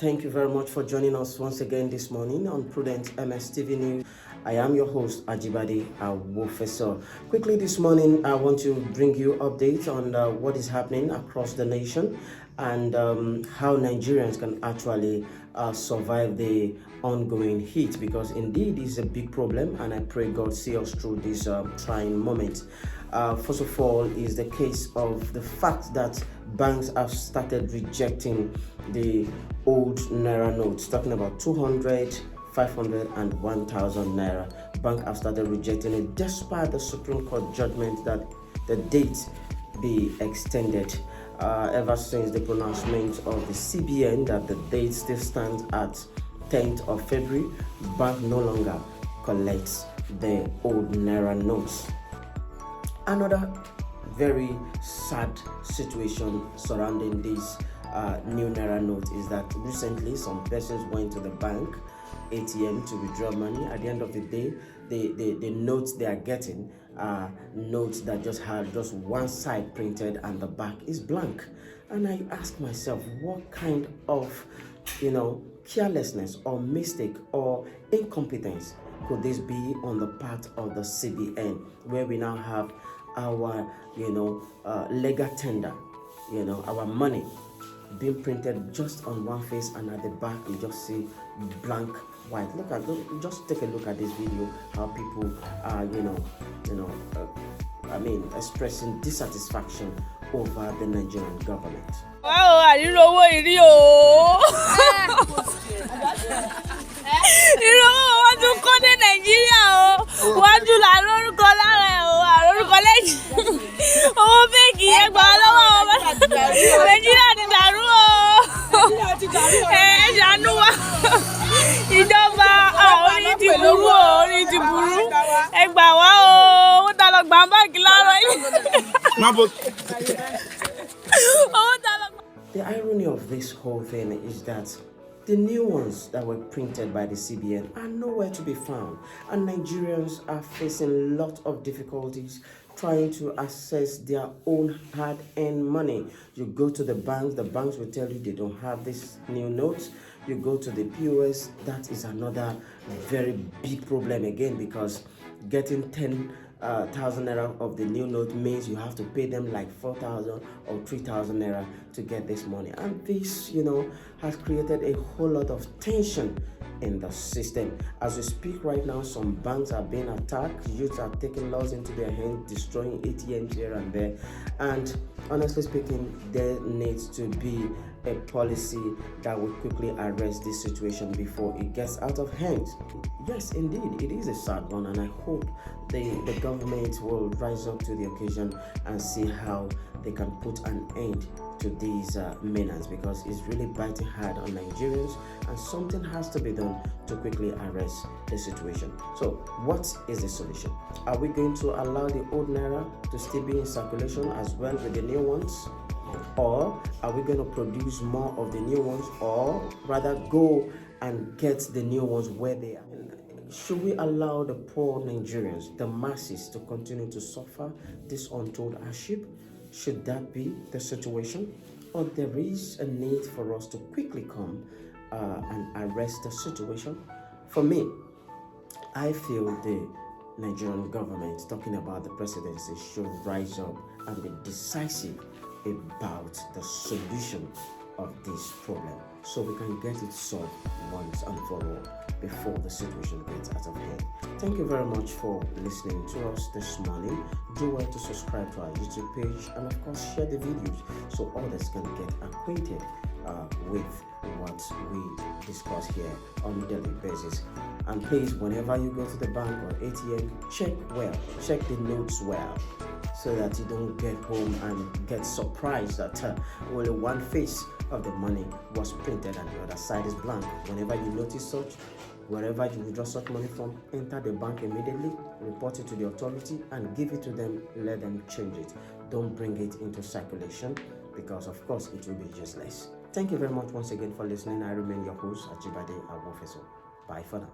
Thank you very much for joining us once again this morning on Prudent MSTV News. I am your host, Ajibade Awofeso. Quickly this morning, I want to bring you updates on what is happening across the nation and how Nigerians can actually survive the ongoing heat, because indeed it's a big problem, and I pray God see us through this trying moment. First of all is the case of the fact that banks have started rejecting the old Naira notes, talking about 200, 500 and 1,000 Naira. Bank have started rejecting it despite the Supreme Court judgment that the date be extended. Ever since the pronouncement of the CBN that the date still stands at 10th of February, bank no longer collects the old Naira notes. Another very sad situation surrounding this new Naira note is that recently some persons went to the bank ATM to withdraw money. At the end of the day, the notes they are getting are notes that just have just one side printed and the back is blank. And I ask myself, what kind of carelessness or mistake or incompetence could this be on the part of the CBN, where we now have our legal tender, our money being printed just on one face, and at the back you just see blank white. Just take a look at this video, how people are expressing dissatisfaction over the Nigerian government. Wow, I didn't know what it is. You know what to call the Nigeria? What do I don't call it? I don't call it. Oh, Becky, I'm going to Nigeria. Ìjọba orí ti burú orí ti burú ẹ gbà wá o wọ́n ta lọ gbà báàgì láàárọ̀ yìí. The irony of this whole thing is that the new ones that were printed by the CBN are nowhere to be found, and Nigerians are facing a lot of difficulties trying to access their own hard-earned money. You go to the banks will tell you they don't have these new notes. You go to the POS, that is another very big problem again, because getting 10,000 Naira of the new note means you have to pay them like 4,000 or 3,000 Naira to get this money. And this, has created a whole lot of tension in the system. As we speak right now, some banks are being attacked. Youths are taking laws into their hands, destroying ATMs here and there. And honestly speaking, there needs to be a policy that will quickly arrest this situation before it gets out of hand. Yes, indeed, it is a sad one, and I hope the government will rise up to the occasion and see how they can put an end to these menaces, because it's really biting hard on Nigerians, and something has to be done to quickly arrest the situation. So what is the solution? Are we going to allow the old Naira to still be in circulation as well with the new ones? Or are we going to produce more of the new ones, or rather go and get the new ones where they are? Should we allow the poor Nigerians, the masses, to continue to suffer this untold hardship? Should that be the situation? Or there is a need for us to quickly come and arrest the situation? For me, I feel the Nigerian government, talking about the presidency, should rise up and be decisive about the solution of this problem, so we can get it solved once and for all before the situation gets out of hand. Thank you very much for listening to us this morning. Do well to subscribe to our YouTube page, and of course share the videos so others can get acquainted with what we discuss here on a daily basis. And please, whenever you go to the bank or ATM, check the notes well, so that you don't get home and get surprised that only one face of the money was printed and the other side is blank. Whenever you notice such, wherever you withdraw such money from, enter the bank immediately, report it to the authority and give it to them. Let them change it. Don't bring it into circulation, because of course it will be useless. Thank you very much once again for listening. I remain your host, Ajibade Awofeso. Bye for now.